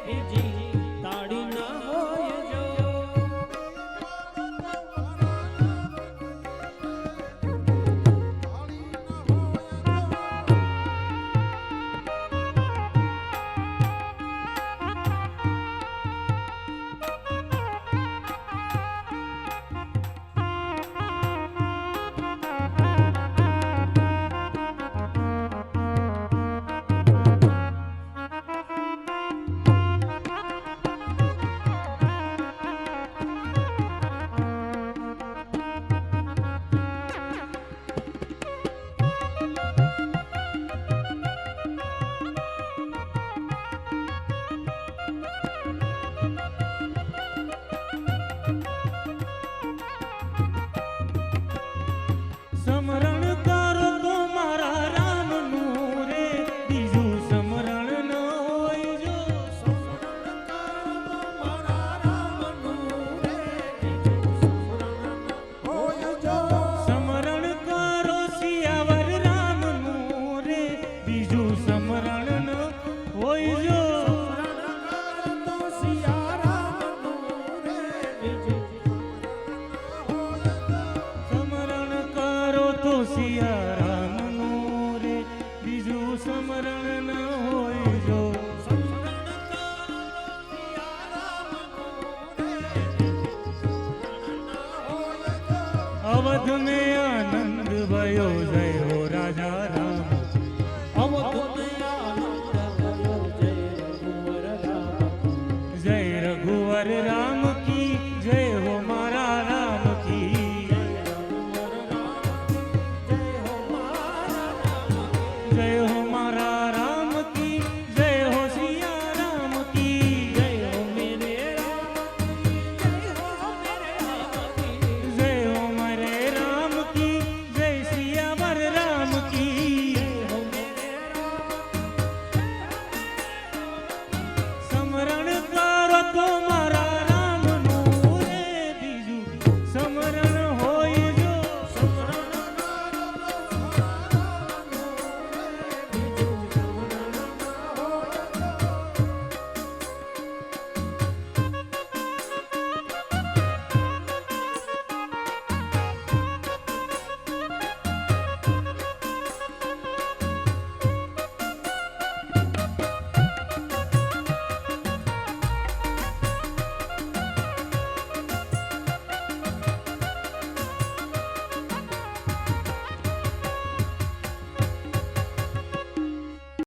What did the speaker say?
બીજી તાળી ન હોય જો સમરણ કરો તો મારા રામનું રે બીજું સમરણ ન હોય જો સમરણ કરો તો મારા રામનું રે બીજું સમરણ ન હોય જો સમરણ કરો સિયાવર રામનું રે બીજું સમરણ ન હોય જો સમરણ કરો તો સિયા રામનું રે બીજું તો સિયા રામનું રે બીજું સમરણ ન હોય જો અવધ મે આનંદ ભયો જય હો રાજા રામ અવધ મે આનંદ ભયો જય રઘુવર રામ જય રઘુવર રામ